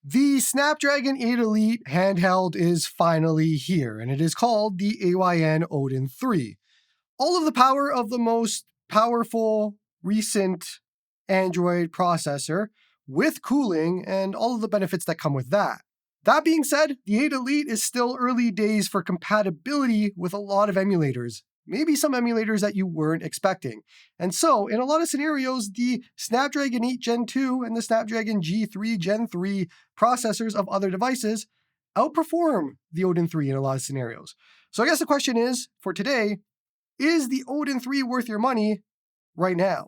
The Snapdragon 8 Elite handheld is finally here, and it is called the AYN Odin 3. All of the power of the most powerful recent Android processor with cooling and all of the benefits that come with that. That being said, the 8 Elite is still early days for compatibility with a lot of emulators. Maybe some emulators that you weren't expecting. And so, in a lot of scenarios, the Snapdragon 8 Gen 2 and the Snapdragon G3 Gen 3 processors of other devices outperform the Odin 3 in a lot of scenarios. So I guess the question is, for today, is the Odin 3 worth your money right now?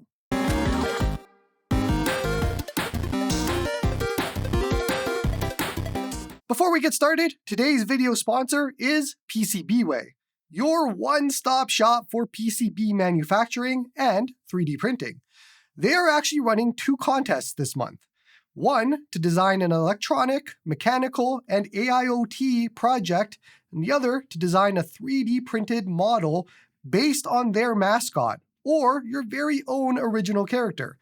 Before we get started, today's video sponsor is PCBWay, your one-stop shop for PCB manufacturing and 3D printing. They are actually running 2 contests this month. One to design an electronic, mechanical, and AIoT project, and the other to design a 3D printed model based on their mascot or your very own original character.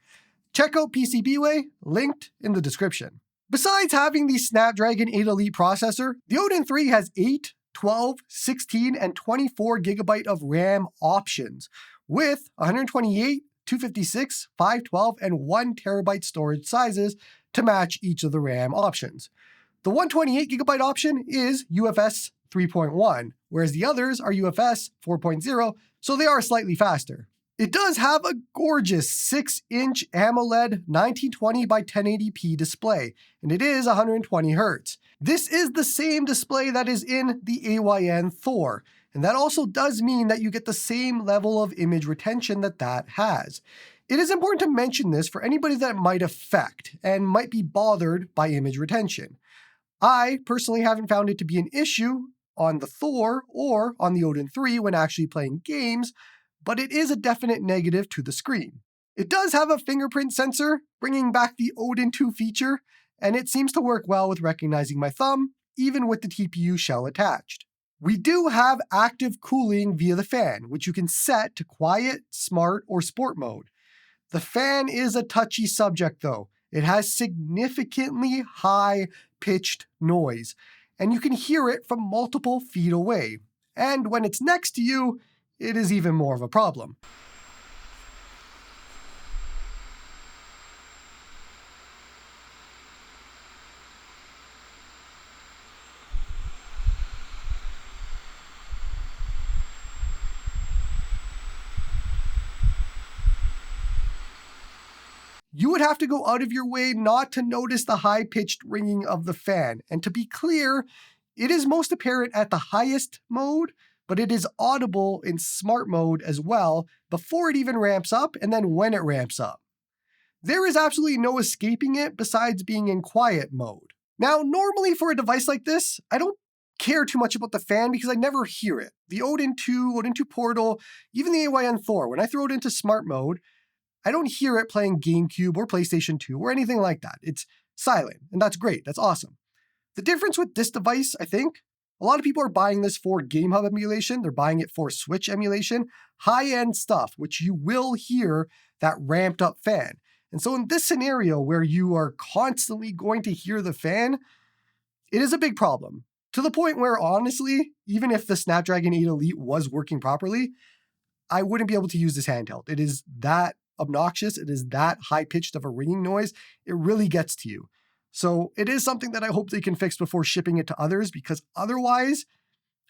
Check out PCBWay, linked in the description. Besides having the Snapdragon 8 Elite processor, the Odin 3 has 8, 12, 16, and 24 GB of RAM options, with 128, 256, 512, and 1 TB storage sizes to match each of the RAM options. The 128 GB option is UFS 3.1, whereas the others are UFS 4.0, so they are slightly faster. It does have a gorgeous 6-inch AMOLED 1920 by 1080p display, and it is 120 Hz. This is the same display that is in the AYN Thor, and that also does mean that you get the same level of image retention that has. It is important to mention this for anybody that it might affect and might be bothered by image retention. I personally haven't found it to be an issue on the Thor or on the Odin 3 when actually playing games, but it is a definite negative to the screen. It does have a fingerprint sensor, bringing back the Odin 2 feature, and it seems to work well with recognizing my thumb, even with the TPU shell attached. We do have active cooling via the fan, which you can set to quiet, smart, or sport mode. The fan is a touchy subject though. It has significantly high-pitched noise, and you can hear it from multiple feet away. And when it's next to you, it is even more of a problem. You would have to go out of your way not to notice the high-pitched ringing of the fan. And to be clear, it is most apparent at the highest mode, but it is audible in smart mode as well before it even ramps up and then when it ramps up. There is absolutely no escaping it besides being in quiet mode. Now, normally for a device like this, I don't care too much about the fan because I never hear it. The Odin 2, Odin 2 Portal, even the AYN Thor, when I throw it into smart mode, I don't hear it playing GameCube or PlayStation 2 or anything like that. It's silent, and that's great, that's awesome. The difference with this device, I think, a lot of people are buying this for GameHub emulation, they're buying it for Switch emulation, high-end stuff, which you will hear that ramped up fan. And so in this scenario where you are constantly going to hear the fan, it is a big problem. To the point where, honestly, even if the Snapdragon 8 Elite was working properly, I wouldn't be able to use this handheld. It is that obnoxious, it is that high-pitched of a ringing noise, it really gets to you. So it is something that I hope they can fix before shipping it to others, because otherwise,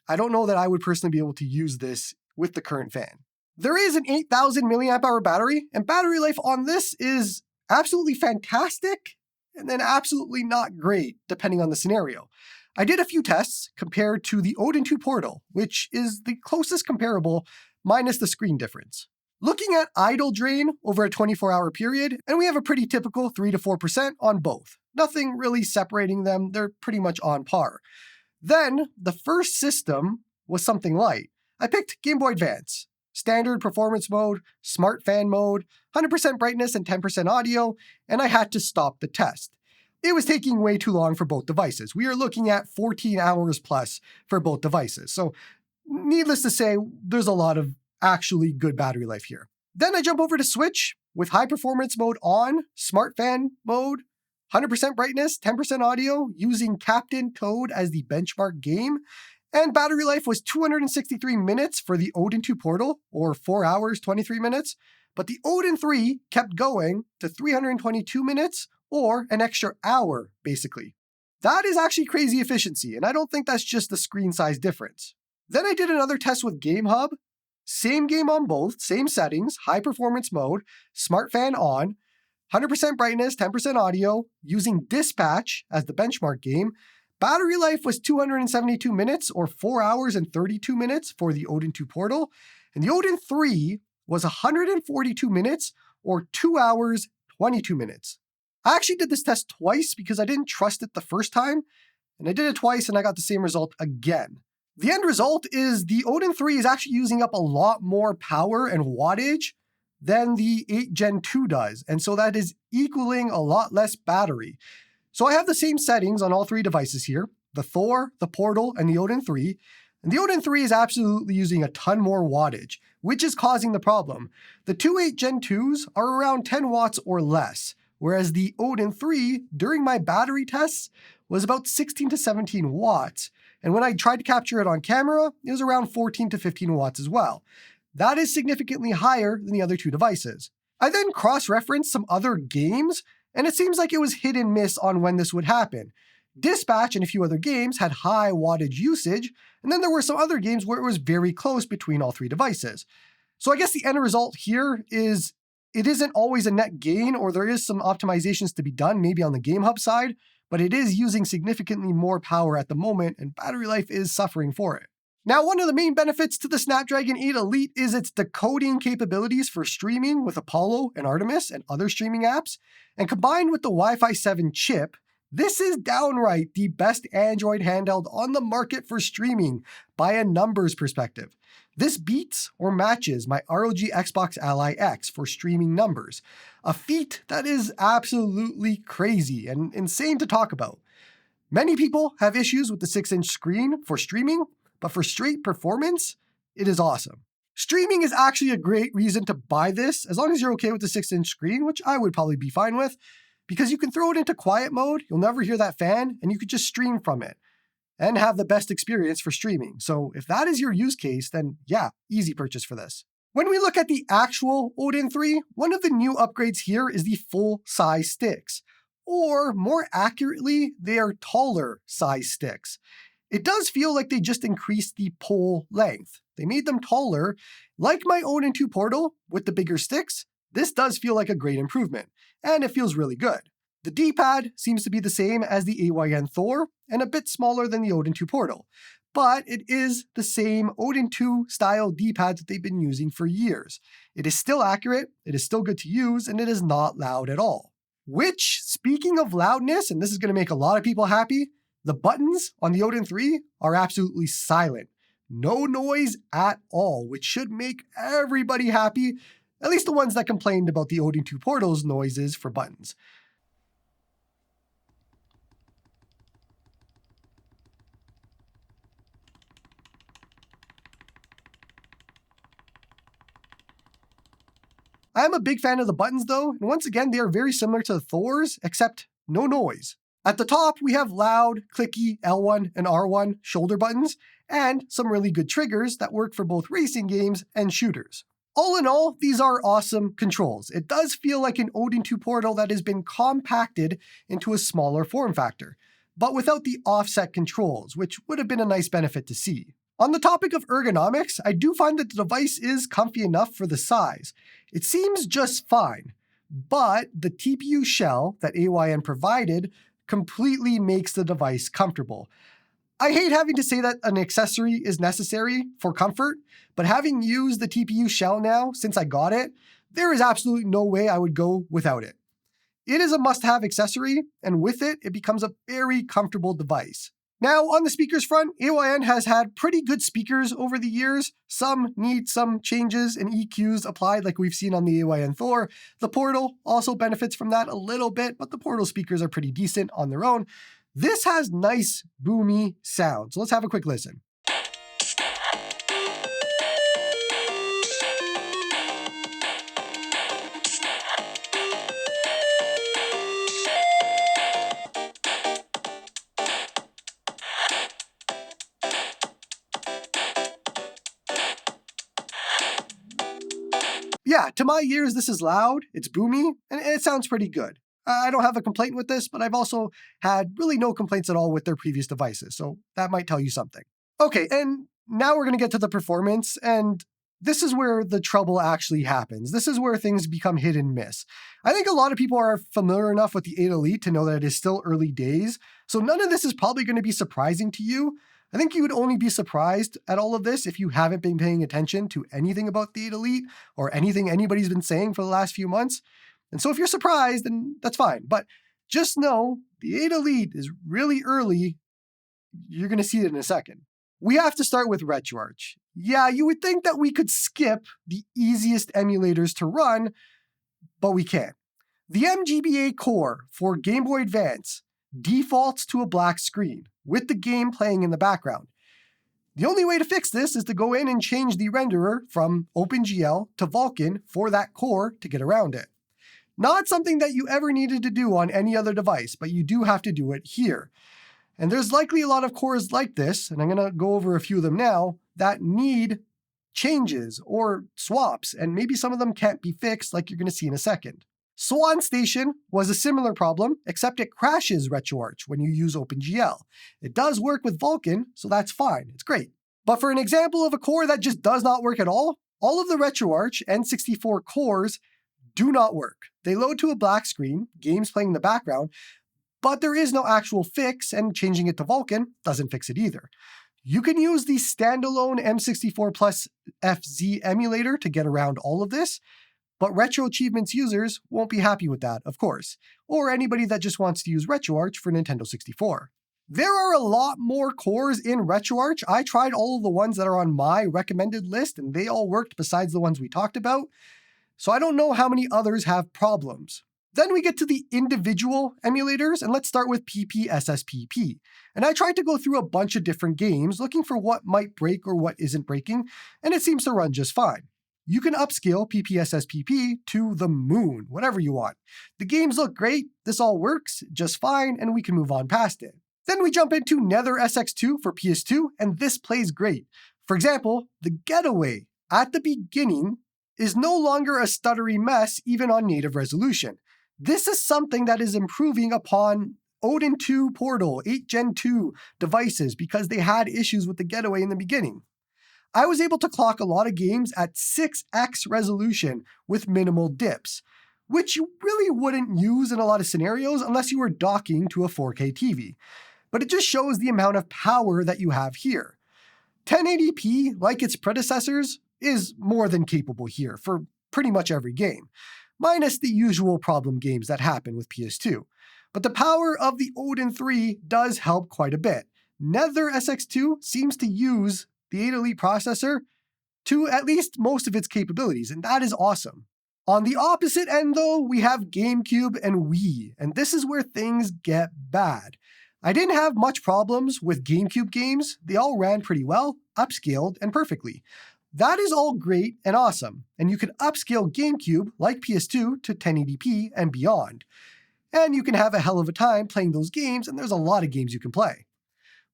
I don't know that I would personally be able to use this with the current fan. There is an 8,000 milliamp hour battery, and battery life on this is absolutely fantastic, and then absolutely not great, depending on the scenario. I did a few tests compared to the Odin 2 Portal, which is the closest comparable, minus the screen difference. Looking at idle drain over a 24-hour period, and we have a pretty typical 3 to 4% on both. Nothing really separating them, they're pretty much on par. Then, the first system was something light. I picked Game Boy Advance, standard performance mode, smart fan mode, 100% brightness and 10% audio, and I had to stop the test. It was taking way too long for both devices. We are looking at 14 hours plus for both devices. So, needless to say, there's a lot of actually good battery life here. Then I jump over to Switch with high performance mode on, smart fan mode, 100% brightness, 10% audio, using Captain Toad as the benchmark game. And battery life was 263 minutes for the Odin 2 Portal, or 4 hours, 23 minutes. But the Odin 3 kept going to 322 minutes, or an extra hour, basically. That is actually crazy efficiency, and I don't think that's just the screen size difference. Then I did another test with GameHub. Same game on both, same settings, high performance mode, smart fan on, 100% brightness, 10% audio, using Dispatch as the benchmark game. Battery life was 272 minutes, or 4 hours and 32 minutes for the Odin 2 Portal. And the Odin 3 was 142 minutes, or 2 hours, 22 minutes. I actually did this test twice because I didn't trust it the first time, and I did it twice and I got the same result again. The end result is the Odin 3 is actually using up a lot more power and wattage than the 8 Gen 2 does, and so that is equaling a lot less battery. So I have the same settings on all three devices here, the Thor, the Portal, and the Odin 3. And the Odin 3 is absolutely using a ton more wattage, which is causing the problem. The two 8 Gen 2s are around 10 watts or less, whereas the Odin 3, during my battery tests, was about 16 to 17 watts. And when I tried to capture it on camera, it was around 14 to 15 watts as well. That is significantly higher than the other two devices. I then cross-referenced some other games, and it seems like it was hit and miss on when this would happen. Dispatch and a few other games had high wattage usage, and then there were some other games where it was very close between all three devices. So I guess the end result here is it isn't always a net gain, or there is some optimizations to be done, maybe on the GameHub side, but it is using significantly more power at the moment, and battery life is suffering for it. Now, one of the main benefits to the Snapdragon 8 Elite is its decoding capabilities for streaming with Apollo and Artemis and other streaming apps. And combined with the Wi-Fi 7 chip, this is downright the best Android handheld on the market for streaming by a numbers perspective. This beats or matches my ROG Xbox Ally X for streaming numbers, a feat that is absolutely crazy and insane to talk about. Many people have issues with the 6-inch screen for streaming, but for straight performance, it is awesome. Streaming is actually a great reason to buy this, as long as you're okay with the 6-inch screen, which I would probably be fine with, because you can throw it into quiet mode, you'll never hear that fan, and you could just stream from it and have the best experience for streaming. So if that is your use case, then yeah, easy purchase for this. When we look at the actual Odin 3, one of the new upgrades here is the full-size sticks, or more accurately, they are taller size sticks. It does feel like they just increased the pole length. They made them taller. Like my Odin 2 Portal with the bigger sticks, this does feel like a great improvement, and it feels really good. The D-pad seems to be the same as the AYN Thor, and a bit smaller than the Odin 2 Portal, but it is the same Odin 2 style D-pad that they've been using for years. It is still accurate, it is still good to use, and it is not loud at all. Which, speaking of loudness, and this is going to make a lot of people happy, the buttons on the Odin 3 are absolutely silent. No noise at all, which should make everybody happy, at least the ones that complained about the Odin 2 Portal's noises for buttons. I am a big fan of the buttons though, and once again, they are very similar to the Thor's, except no noise. At the top, we have loud, clicky L1 and R1 shoulder buttons, and some really good triggers that work for both racing games and shooters. All in all, these are awesome controls. It does feel like an Odin 2 Portal that has been compacted into a smaller form factor, but without the offset controls, which would have been a nice benefit to see. On the topic of ergonomics, I do find that the device is comfy enough for the size. It seems just fine, but the TPU shell that AYN provided completely makes the device comfortable. I hate having to say that an accessory is necessary for comfort, but having used the TPU shell now since I got it, there is absolutely no way I would go without it. It is a must-have accessory, and with it, it becomes a very comfortable device. Now, on the speakers front, AYN has had pretty good speakers over the years. Some need some changes and EQs applied like we've seen on the AYN Thor. The Portal also benefits from that a little bit, but the Portal speakers are pretty decent on their own. This has nice, boomy sound, so let's have a quick listen. Yeah, to my ears, this is loud, it's boomy, and it sounds pretty good. I don't have a complaint with this, but I've also had really no complaints at all with their previous devices, so that might tell you something. Okay, and now we're going to get to the performance, and this is where the trouble actually happens. This is where things become hit and miss. I think a lot of people are familiar enough with the 8 Elite to know that it is still early days, so none of this is probably going to be surprising to you. I think you would only be surprised at all of this if you haven't been paying attention to anything about the 8 Elite or anything anybody's been saying for the last few months. And so if you're surprised, then that's fine. But just know the 8 Elite is really early. You're going to see it in a second. We have to start with RetroArch. Yeah, you would think that we could skip the easiest emulators to run, but we can't. The MGBA core for Game Boy Advance defaults to a black screen with the game playing in the background. The only way to fix this is to go in and change the renderer from OpenGL to Vulkan for that core to get around it. Not something that you ever needed to do on any other device, but you do have to do it here. And there's likely a lot of cores like this, and I'm going to go over a few of them now, that need changes or swaps, and maybe some of them can't be fixed like you're going to see in a second. Swan Station was a similar problem, except it crashes RetroArch when you use OpenGL. It does work with Vulkan, so that's fine. It's great. But for an example of a core that just does not work at all of the RetroArch N64 cores do not work. They load to a black screen, games playing in the background, but there is no actual fix, and changing it to Vulkan doesn't fix it either. You can use the standalone M64 Plus FZ emulator to get around all of this, but Retro Achievements users won't be happy with that, of course, or anybody that just wants to use RetroArch for Nintendo 64. There are a lot more cores in RetroArch. I tried all of the ones that are on my recommended list, and they all worked besides the ones we talked about, so I don't know how many others have problems. Then we get to the individual emulators, and let's start with PPSSPP. And I tried to go through a bunch of different games looking for what might break or what isn't breaking, and it seems to run just fine. You can upscale PPSSPP to the moon, whatever you want. The games look great, this all works just fine, and we can move on past it. Then we jump into Nether SX2 for PS2, and this plays great. For example, the Getaway at the beginning is no longer a stuttery mess even on native resolution. This is something that is improving upon Odin 2 Portal 8 Gen 2 devices because they had issues with the Getaway in the beginning. I was able to clock a lot of games at 6x resolution with minimal dips, which you really wouldn't use in a lot of scenarios unless you were docking to a 4K TV. But it just shows the amount of power that you have here. 1080p, like its predecessors, is more than capable here for pretty much every game, minus the usual problem games that happen with PS2. But the power of the Odin 3 does help quite a bit. Nether SX2 seems to use the 8 Elite processor to at least most of its capabilities, and that is awesome. On the opposite end though, we have GameCube and Wii, and this is where things get bad. I didn't have much problems with GameCube games. They all ran pretty well, upscaled, and perfectly. That is all great and awesome, and you can upscale GameCube, like PS2, to 1080p and beyond. And you can have a hell of a time playing those games, and there's a lot of games you can play.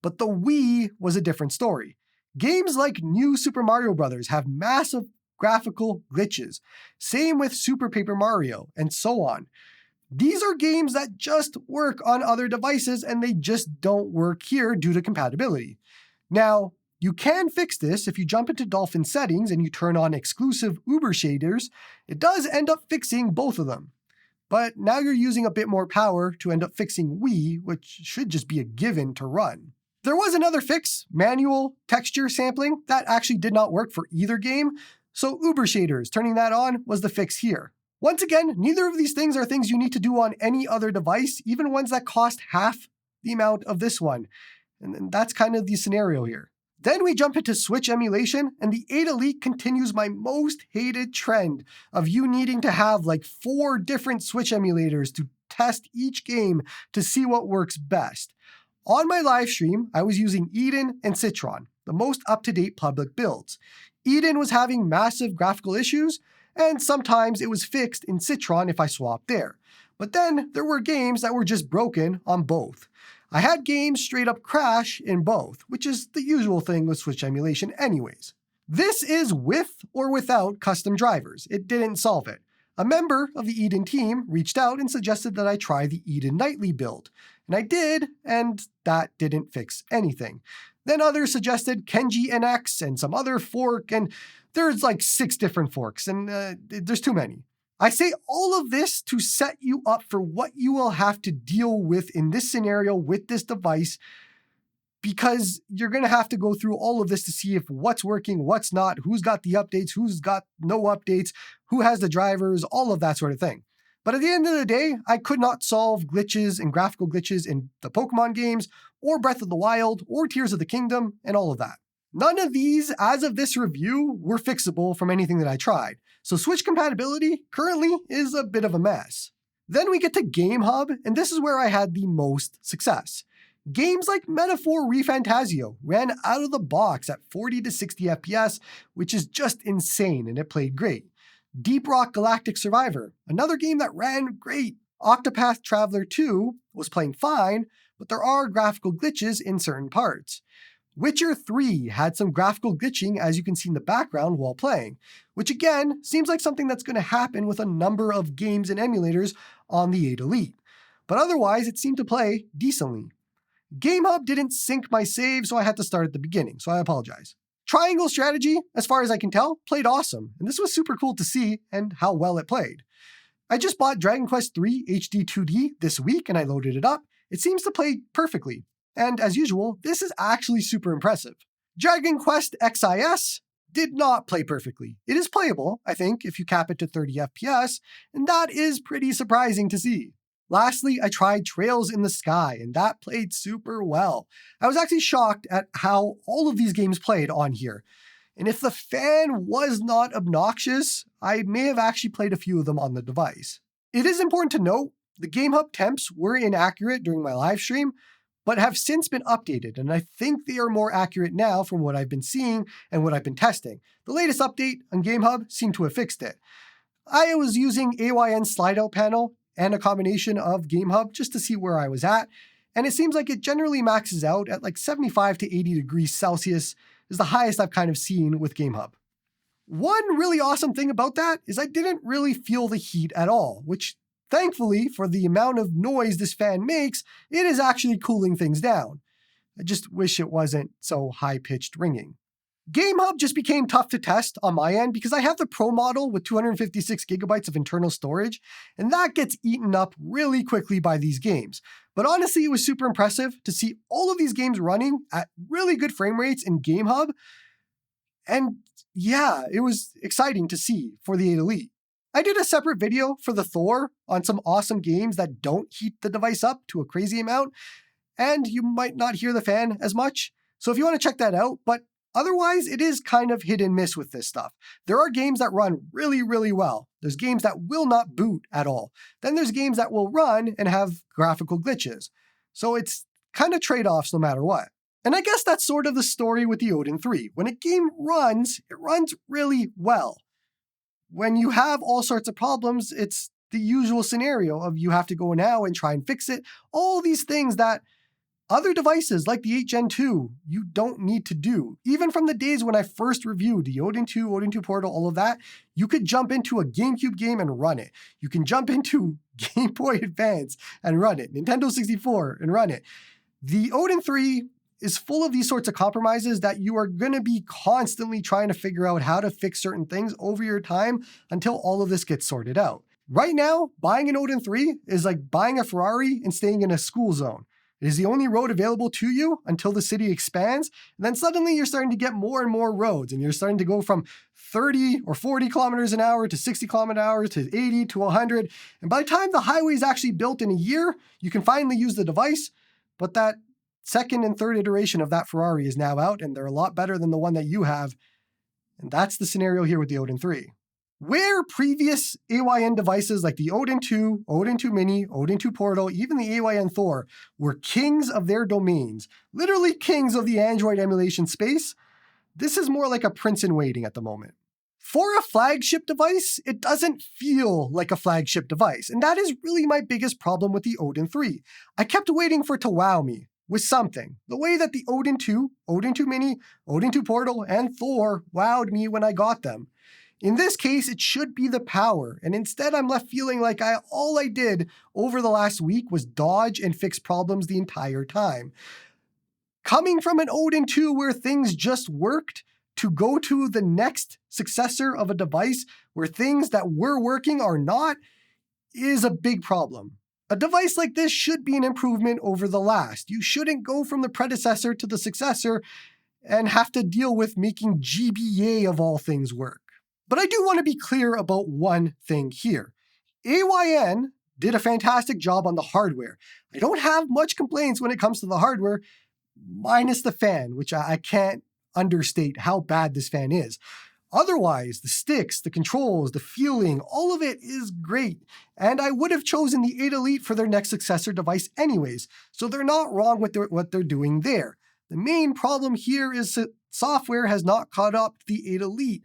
But the Wii was a different story. Games like New Super Mario Bros. Have massive graphical glitches. Same with Super Paper Mario, and so on. These are games that just work on other devices, and they just don't work here due to compatibility. Now, you can fix this if you jump into Dolphin settings and you turn on exclusive Uber shaders. It does end up fixing both of them. But now you're using a bit more power to end up fixing Wii, which should just be a given to run. There was another fix, manual texture sampling, that actually did not work for either game, so Uber shaders, turning that on, was the fix here. Once again, neither of these things are things you need to do on any other device, even ones that cost half the amount of this one. And that's kind of the scenario here. Then we jump into Switch emulation, and the 8 Elite continues my most hated trend of you needing to have like 4 different Switch emulators to test each game to see what works best. On my live stream, I was using Eden and Citron, the most up-to-date public builds. Eden was having massive graphical issues, and sometimes it was fixed in Citron if I swapped there. But then there were games that were just broken on both. I had games straight up crash in both, which is the usual thing with Switch emulation anyways. This is with or without custom drivers. It didn't solve it. A member of the Eden team reached out and suggested that I try the Eden Nightly build. And I did, and that didn't fix anything. Then others suggested Kenji NX and some other fork, and there's like 6 different forks, and there's too many. I say all of this to set you up for what you will have to deal with in this scenario with this device, because you're going to have to go through all of this to see if what's working, what's not, who's got the updates, who's got no updates, who has the drivers, all of that sort of thing. But at the end of the day, I could not solve glitches and graphical glitches in the Pokemon games, or Breath of the Wild, or Tears of the Kingdom, and all of that. None of these, as of this review, were fixable from anything that I tried. So Switch compatibility currently is a bit of a mess. Then we get to GameHub, and this is where I had the most success. Games like Metaphor ReFantazio ran out of the box at 40 to 60 FPS, which is just insane, and it played great. Deep Rock Galactic Survivor, another game that ran great. Octopath Traveler 2 was playing fine, but there are graphical glitches in certain parts. Witcher 3 had some graphical glitching, as you can see in the background while playing, which again seems like something that's going to happen with a number of games and emulators on the 8 Elite. But otherwise, it seemed to play decently. GameHub didn't sync my save, so I had to start at the beginning, so I apologize. Triangle Strategy, as far as I can tell, played awesome, and this was super cool to see and how well it played. I just bought Dragon Quest III HD 2D this week and I loaded it up. It seems to play perfectly, and as usual, this is actually super impressive. Dragon Quest XIS did not play perfectly. It is playable, I think, if you cap it to 30 FPS, and that is pretty surprising to see. Lastly, I tried Trails in the Sky, and that played super well. I was actually shocked at how all of these games played on here. And if the fan was not obnoxious, I may have actually played a few of them on the device. It is important to note, the GameHub temps were inaccurate during my live stream, but have since been updated, and I think they are more accurate now from what I've been seeing and what I've been testing. The latest update on GameHub seemed to have fixed it. I was using AYN slide-out panel and a combination of GameHub just to see where I was at, and it seems like it generally maxes out at like 75 to 80 degrees Celsius is the highest I've kind of seen with GameHub. One really awesome thing about that is I didn't really feel the heat at all, which thankfully for the amount of noise this fan makes, it is actually cooling things down. I just wish it wasn't so high-pitched ringing. GameHub just became tough to test on my end because I have the Pro model with 256 gigabytes of internal storage, and that gets eaten up really quickly by these games. But honestly, it was super impressive to see all of these games running at really good frame rates in GameHub. And yeah, it was exciting to see for the 8 Elite. I did a separate video for the Thor on some awesome games that don't heat the device up to a crazy amount, and you might not hear the fan as much. So if you want to check that out, but otherwise, it is kind of hit and miss with this stuff. There are games that run really, really well. There's games that will not boot at all. Then there's games that will run and have graphical glitches. So it's kind of trade-offs no matter what. And I guess that's sort of the story with the Odin 3. When a game runs, it runs really well. When you have all sorts of problems, it's the usual scenario of you have to go now and try and fix it. All these things that other devices like the 8 Gen 2, you don't need to do. Even from the days when I first reviewed the Odin 2, Odin 2 Portal, all of that, you could jump into a GameCube game and run it. You can jump into Game Boy Advance and run it, Nintendo 64 and run it. The Odin 3 is full of these sorts of compromises that you are going to be constantly trying to figure out how to fix certain things over your time until all of this gets sorted out. Right now, buying an Odin 3 is like buying a Ferrari and staying in a school zone. It is the only road available to you until the city expands, and then suddenly you're starting to get more and more roads, and you're starting to go from 30 or 40 kilometers an hour to 60 kilometers an hour to 80 to 100, and by the time the highway is actually built in a year, you can finally use the device, but that second and third iteration of that Ferrari is now out, and they're a lot better than the one that you have, and that's the scenario here with the Odin 3. Where previous AYN devices like the Odin 2, Odin 2 Mini, Odin 2 Portal, even the AYN Thor were kings of their domains, literally kings of the Android emulation space, this is more like a prince in waiting at the moment. For a flagship device, it doesn't feel like a flagship device, and that is really my biggest problem with the Odin 3. I kept waiting for it to wow me. with something. The way that the Odin 2, Odin 2 Mini, Odin 2 Portal, and Thor wowed me when I got them. In this case, it should be the power, and instead I'm left feeling like all I did over the last week was dodge and fix problems the entire time. Coming from an Odin 2 where things just worked, to go to the next successor of a device where things that were working are not, is a big problem. A device like this should be an improvement over the last. You shouldn't go from the predecessor to the successor and have to deal with making GBA of all things work. But I do want to be clear about one thing here. AYN did a fantastic job on the hardware. I don't have much complaints when it comes to the hardware, minus the fan, which I can't understate how bad this fan is. Otherwise, the sticks, the controls, the feeling, all of it is great. And I would have chosen the 8 Elite for their next successor device anyways, so they're not wrong with what they're doing there. The main problem here is that software has not caught up to the 8 Elite.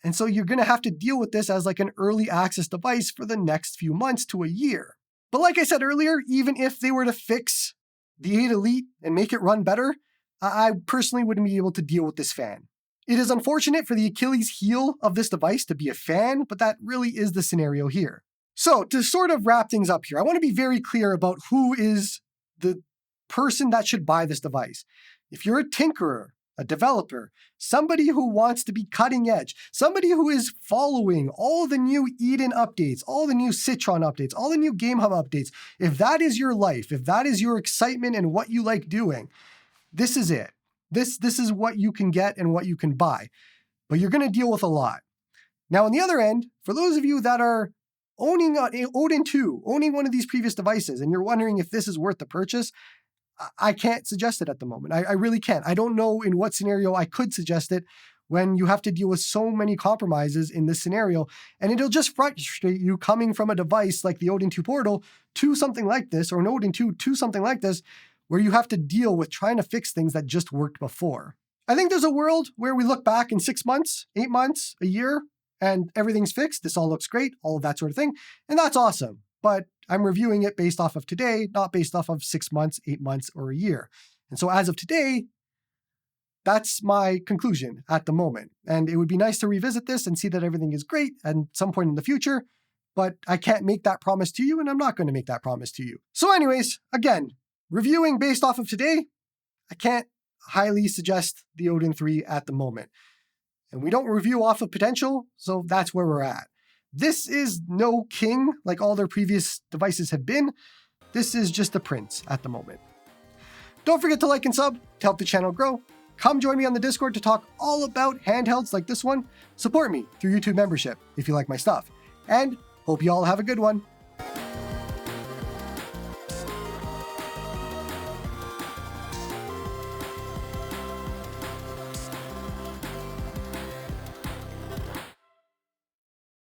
And so you're going to have to deal with this as like an early access device for the next few months to a year. But like I said earlier, even if they were to fix the 8 Elite and make it run better, I personally wouldn't be able to deal with this fan. It is unfortunate for the Achilles heel of this device to be a fan, but that really is the scenario here. So to sort of wrap things up here, I want to be very clear about who is the person that should buy this device. If you're a tinkerer, a developer, somebody who wants to be cutting edge, somebody who is following all the new Eden updates, all the new Citron updates, all the new GameHub updates, if that is your life, if that is your excitement and what you like doing, this is it. This is what you can get and what you can buy. But you're going to deal with a lot. Now, on the other end, for those of you that are owning an Odin 2, owning one of these previous devices, and you're wondering if this is worth the purchase, I can't suggest it at the moment. I really can't. I don't know in what scenario I could suggest it when you have to deal with so many compromises in this scenario, and it'll just frustrate you coming from a device like the Odin 2 Portal to something like this, or an Odin 2 to something like this, where you have to deal with trying to fix things that just worked before. I think there's a world where we look back in 6 months, 8 months, a year, and everything's fixed. This all looks great, all of that sort of thing, and that's awesome. But I'm reviewing it based off of today, not based off of 6 months, 8 months, or a year. And so as of today, that's my conclusion at the moment. And it would be nice to revisit this and see that everything is great at some point in the future, but I can't make that promise to you, and I'm not going to make that promise to you. So anyways, again, reviewing based off of today, I can't highly suggest the Odin 3 at the moment. And we don't review off of potential, so that's where we're at. This is no king like all their previous devices have been. This is just a prince at the moment. Don't forget to like and sub to help the channel grow. Come join me on the Discord to talk all about handhelds like this one. Support me through YouTube membership if you like my stuff. And hope you all have a good one.